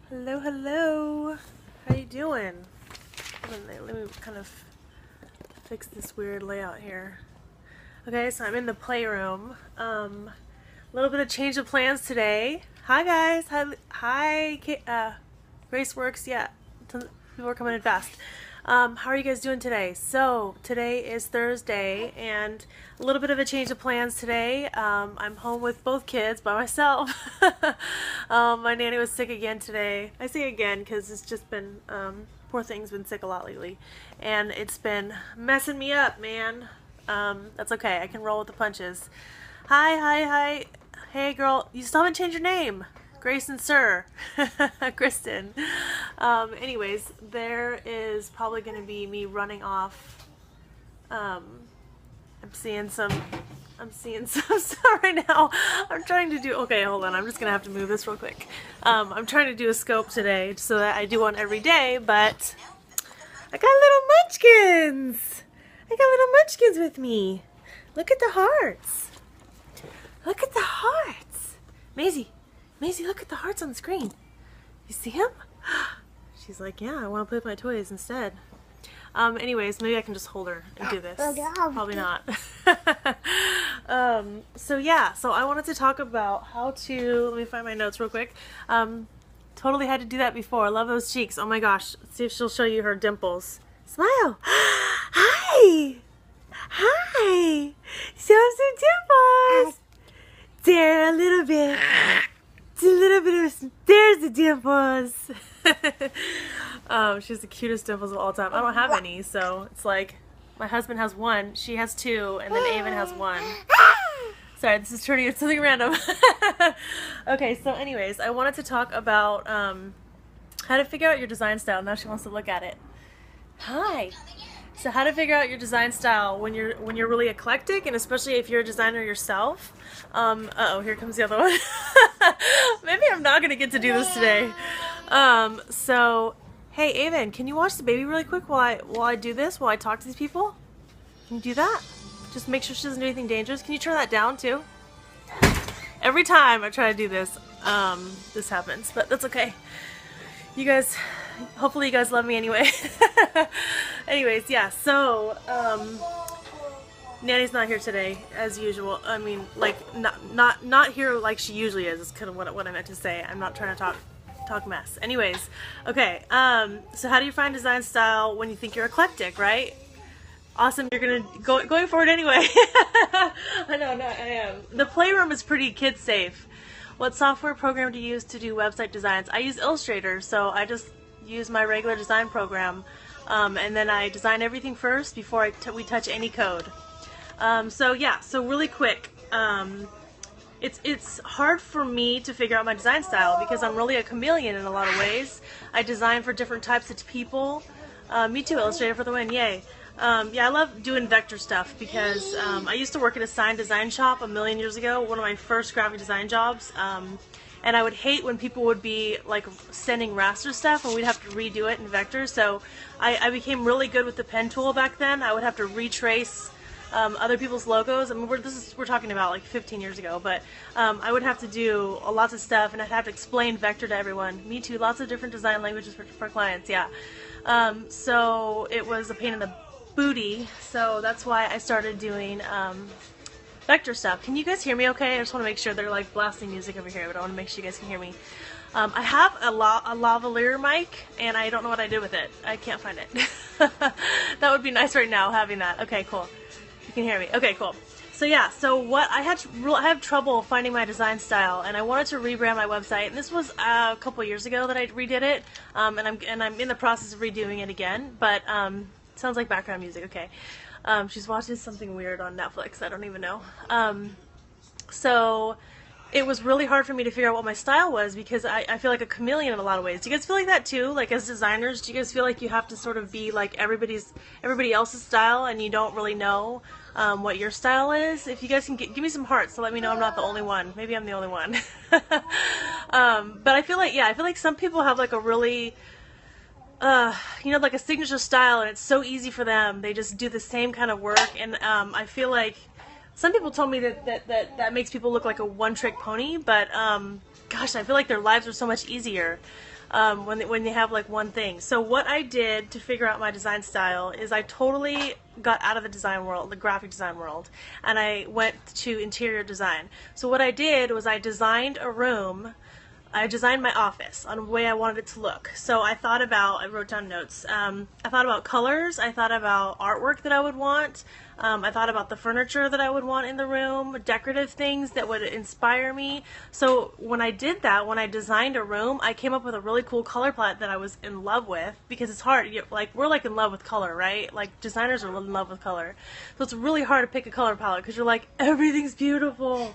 Hello, hello. How you doing? Let me kind of fix this weird layout here. Okay, so I'm in the playroom. A little bit of change of plans today. Hi guys. Hi, Grace Works. Yeah, people are coming in fast. How are you guys doing today? So today is Thursday, and a little bit of a change of plans today. I'm home with both kids by myself. My nanny was sick again today. I say again because it's just been, poor thing's been sick a lot lately, and it's been messing me up, man. That's okay. I can roll with the punches. Hi. Hey, girl. You still haven't changed your name. Grace and Sir. Kristen. Anyways, there is probably going to be me running off. I'm seeing some stuff right now. I'm trying to do, okay, hold on. I'm just going to have to move this real quick. I'm trying to do a scope today so that I do one every day, but I got little munchkins. I got little munchkins with me. Look at the hearts. Look at the hearts. Maisie, look at the hearts on the screen. You see them? She's like, yeah, I want to play with my toys instead. Anyways, maybe I can just hold her and do this. Probably not. So yeah, so I wanted to talk about how to, let me find my notes real quick. Totally had to do that before. I love those cheeks. Oh my gosh. Let's see if she'll show you her dimples. Smile. Hi. Hi. Show some dimples. There, a little bit. A little bit of, there's the dimples. She has the cutest dimples of all time. I don't have any, so it's like my husband has one, she has two, and then Avon has one. Sorry, this is turning into something random. Okay, so anyways, I wanted to talk about how to figure out your design style. Now she wants to look at it. Hi. So how to figure out your design style when you're really eclectic, and especially if you're a designer yourself. Uh-oh, here comes the other one. Maybe I'm not gonna get to do this today. So hey Avon, can you watch the baby really quick while I do this, while I talk to these people? Can you do that? Just make sure she doesn't do anything dangerous. Can you turn that down too? Every time I try to do this, this happens, but that's okay. You guys, hopefully you guys love me anyway. Anyways, yeah, so Nanny's not here today as usual. I mean, like not here like she usually is kind of what I meant to say. I'm not trying to talk mess. Anyways, okay, so how do you find design style when you think you're eclectic, right? Awesome, you're going for it anyway. I know, no, I am. The playroom is pretty kid safe. What software program do you use to do website designs? I use Illustrator, so I just use my regular design program, and then I design everything first before we touch any code. So yeah, so really quick, it's hard for me to figure out my design style because I'm really a chameleon in a lot of ways. I design for different types of people. Me too, Illustrator for the win, yay. Yeah, I love doing vector stuff because I used to work at a sign design shop a million years ago, one of my first graphic design jobs, and I would hate when people would be like sending raster stuff and we'd have to redo it in vectors. So I became really good with the pen tool back then. I would have to retrace other people's logos. I mean, we're talking about like 15 years ago, but I would have to do lots of stuff, and I'd have to explain vector to everyone. Me too, lots of different design languages for clients, yeah. So it was a pain in the booty, so that's why I started doing vector stuff. Can you guys hear me okay? I just want to make sure they're like blasting music over here, but I want to make sure you guys can hear me. I have a lavalier mic, and I don't know what I did with it. I can't find it. That would be nice right now, having that. Okay, cool. You can hear me. Okay, cool. So yeah, so what I have trouble finding my design style, and I wanted to rebrand my website. And this was a couple years ago that I redid it, and I'm in the process of redoing it again. But sounds like background music. Okay, she's watching something weird on Netflix. I don't even know. So it was really hard for me to figure out what my style was because I feel like a chameleon in a lot of ways. Do you guys feel like that too? Like as designers, do you guys feel like you have to sort of be like everybody else's style and you don't really know what your style is? If you guys can give me some hearts to let me know I'm not the only one. Maybe I'm the only one. But I feel like some people have like a really you know, like a signature style, and it's so easy for them. They just do the same kind of work, and I feel like some people told me that makes people look like a one-trick pony, but gosh, I feel like their lives are so much easier. when you have like one thing. So what I did to figure out my design style is I totally got out of the design world, the graphic design world, and I went to interior design. So what I did was I designed a room. I designed my office on the way I wanted it to look. So I wrote down notes. I thought about colors. I thought about artwork that I would want. I thought about the furniture that I would want in the room, decorative things that would inspire me. So when I did that, when I designed a room, I came up with a really cool color palette that I was in love with, because it's hard. We're like in love with color, right? Like designers are in love with color. So it's really hard to pick a color palette because you're like, everything's beautiful.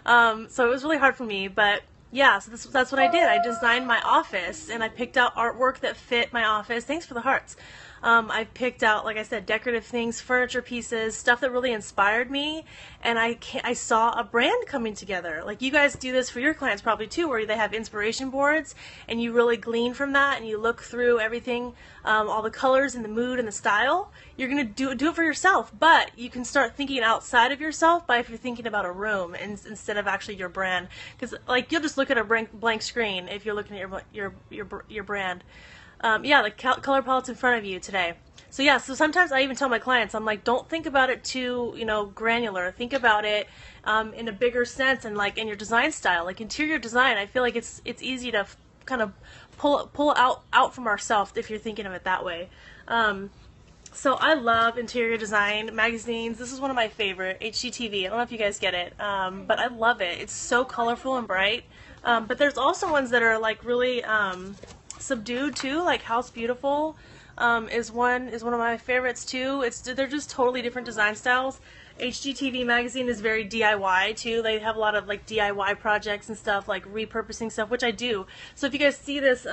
So it was really hard for me, but yeah, so that's what I did. I designed my office, and I picked out artwork that fit my office. Thanks for the hearts. I picked out, like I said, decorative things, furniture pieces, stuff that really inspired me, and I saw a brand coming together. Like you guys do this for your clients probably too, where they have inspiration boards, and you really glean from that, and you look through everything, all the colors and the mood and the style. You're gonna do it for yourself, but you can start thinking outside of yourself if you're thinking about a room instead of actually your brand, because like you'll just look at a blank screen if you're looking at your brand. Yeah, the color palette's in front of you today. So yeah, so sometimes I even tell my clients, I'm like, don't think about it too, granular. Think about it in a bigger sense, and like in your design style, like interior design. I feel like it's easy to kind of pull out from ourselves if you're thinking of it that way. So I love interior design magazines. This is one of my favorite, HGTV. I don't know if you guys get it, but I love it. It's so colorful and bright. But there's also ones that are like really subdued too, like House Beautiful is one of my favorites too. They're just totally different design styles. HGTV magazine is very DIY too. They have a lot of like DIY projects and stuff, like repurposing stuff, which I do. So if you guys see this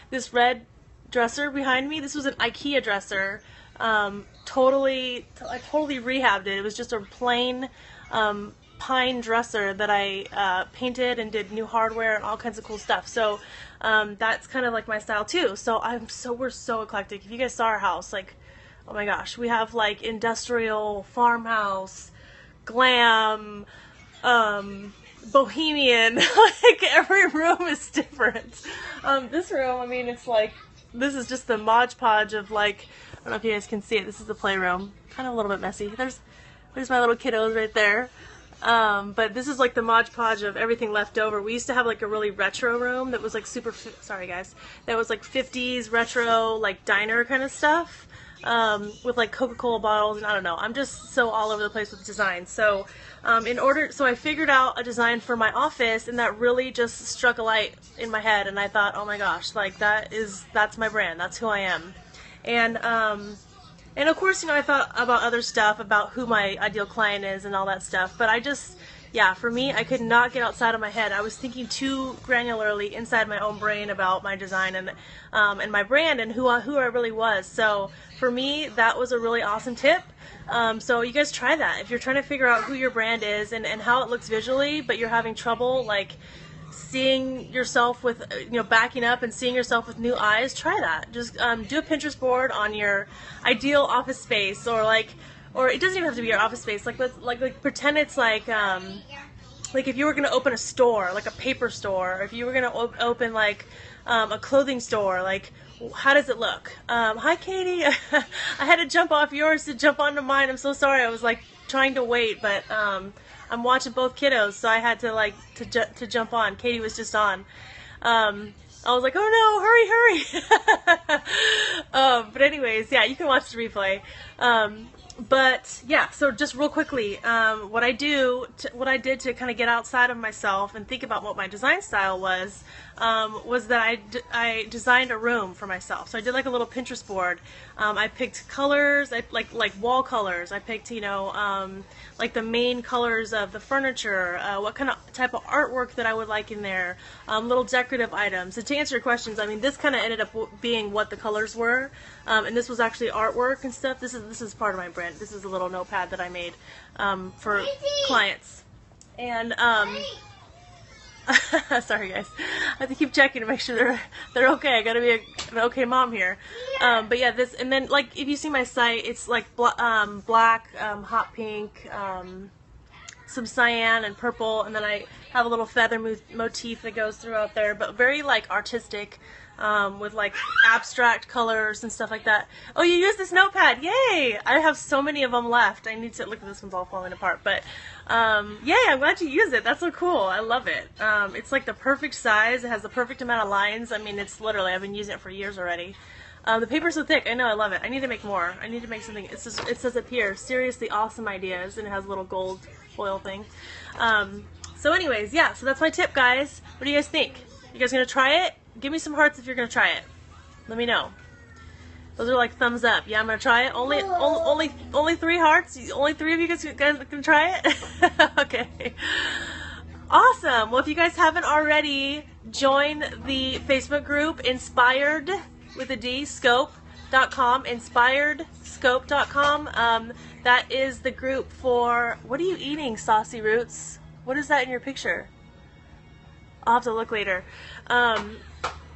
this red dresser behind me, this was an IKEA dresser. I totally rehabbed it. It was just a plain pine dresser that I painted and did new hardware and all kinds of cool stuff. So that's kind of like my style too. So we're so eclectic. If you guys saw our house, like, oh my gosh, we have like industrial, farmhouse, glam, bohemian. Like every room is different. This room, I mean, it's like, this is just the Mod Podge of like, I don't know if you guys can see it. This is the playroom. Kind of a little bit messy. There's my little kiddos right there. But this is like the Mod Podge of everything left over. We used to have like a really retro room that was like sorry guys, that was like 50s retro, like diner kind of stuff, with like Coca-Cola bottles, and I don't know. I'm just so all over the place with design. So so I figured out a design for my office, and that really just struck a light in my head, and I thought, oh my gosh, like that's my brand. That's who I am. And of course, I thought about other stuff, about who my ideal client is and all that stuff. But yeah, for me, I could not get outside of my head. I was thinking too granularly inside my own brain about my design and my brand and who I really was. So for me, that was a really awesome tip. So you guys try that. If you're trying to figure out who your brand is and how it looks visually, but you're having trouble like seeing yourself with, backing up and seeing yourself with new eyes, try that. Just do a Pinterest board on your ideal office space, or it doesn't even have to be your office space. Like pretend it's like if you were gonna open a store, like a paper store, or if you were gonna open like a clothing store, like how does it look? Hi Katie, I had to jump off yours to jump onto mine. I'm so sorry. I was like trying to wait, but I'm watching both kiddos, so I had to to jump on. Katie was just on. I was like, oh no, hurry! But anyways, yeah, you can watch the replay. But yeah, so just real quickly, what I did to kind of get outside of myself and think about what my design style was that I designed a room for myself. So I did like a little Pinterest board. I picked colors, like wall colors. I picked, like the main colors of the furniture, what kind of type of artwork that I would like in there, little decorative items. So to answer your questions, I mean, this kind of ended up being what the colors were, and this was actually artwork and stuff. This is part of my brand. This is a little notepad that I made for clients. And sorry guys, I have to keep checking to make sure they're okay. I gotta be an okay mom here. But yeah, this, and then like if you see my site, it's like black, hot pink, some cyan and purple, and then I have a little feather motif that goes throughout there, but very like artistic. with like abstract colors and stuff like that. Oh, you use this notepad. Yay! I have so many of them left. I need to look at this one's all falling apart, but yay, I'm glad you use it. That's so cool. I love it. It's like the perfect size. It has the perfect amount of lines. I mean, it's literally, I've been using it for years already. The paper's so thick. I know, I love it. I need to make more. I need to make something. It says up here, seriously awesome ideas, and it has a little gold foil thing. So anyways, yeah, so that's my tip, guys. What do you guys think? You guys gonna try it? Give me some hearts if you're gonna try it. Let me know. Those are like thumbs up. Yeah, I'm gonna try it. Only 3 hearts. Only 3 of you guys can try it. Okay. Awesome. Well, if you guys haven't already, join the Facebook group Inspired with a D Scope.com. Inspiredscope.com. That is the group for. What are you eating, Saucy Roots? What is that in your picture? I'll have to look later.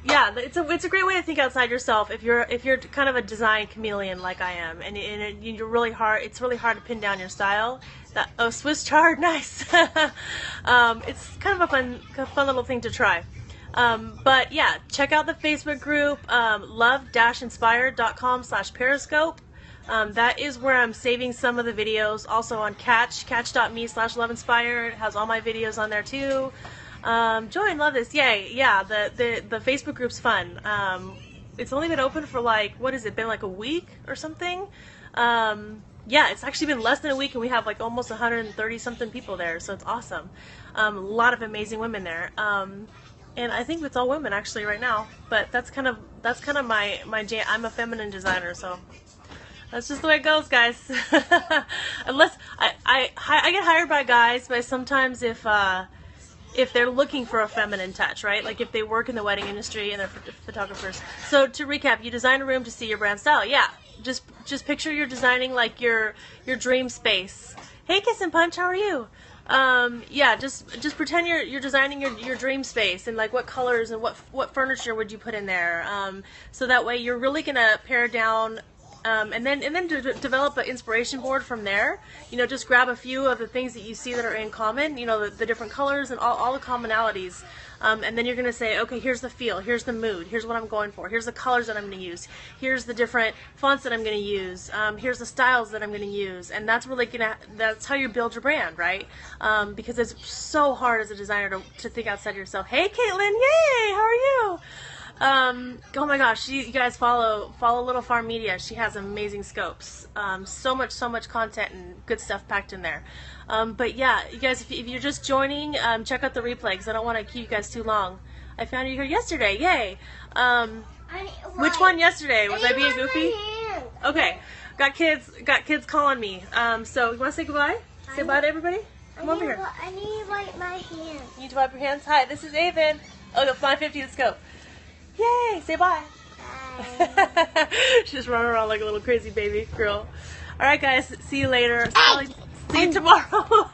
Yeah, it's a great way to think outside yourself if you're kind of a design chameleon like I am, and you're really hard. It's really hard to pin down your style. Oh, Swiss chard, nice. It's kind of a fun little thing to try. But yeah, check out the Facebook group, love-inspired.com/periscope. That is where I'm saving some of the videos. Also on catch.me/loveinspired. It has all my videos on there too. Join, love this, yay. Yeah, the Facebook group's fun. It's only been open for like, what has it been, like a week or something? Yeah, it's actually been less than a week, and we have like almost 130 something people there, so it's awesome. A lot of amazing women there. And I think it's all women actually right now, but that's kind of my jam. I'm a feminine designer, so that's just the way it goes, guys. Unless I get hired by guys, but sometimes if they're looking for a feminine touch, right? Like if they work in the wedding industry and they're photographers. So to recap, you design a room to see your brand style. Yeah, just picture you're designing like your dream space. Hey, Kiss and Punch, how are you? Yeah, just pretend you're designing your dream space, and like what colors and what furniture would you put in there. So that way you're really gonna pare down. And then develop an inspiration board from there. You know, just grab a few of the things that you see that are in common, you know, the different colors and all the commonalities. And then you're going to say, okay, here's the feel, here's the mood, here's what I'm going for, here's the colors that I'm going to use, here's the different fonts that I'm going to use, here's the styles that I'm going to use. And that's really that's how you build your brand, right? Because it's so hard as a designer to think outside yourself. Hey, Caitlin, yay, how are you? Oh my gosh, you guys follow Little Farm Media. She has amazing scopes. So much content and good stuff packed in there. But yeah, you guys, if you're just joining, check out the replay because I don't want to keep you guys too long. I found you here yesterday. Yay! Which one yesterday? Was I being goofy? Okay, got kids calling me. So you want to say goodbye? Say bye to everybody. Come over here. I need to wipe my hands. You need to wipe your hands. Hi, this is Avon. Oh, the 550 scope. Yay! Say bye. Bye. She's just running around like a little crazy baby girl. Alright guys, see you later. See you tomorrow.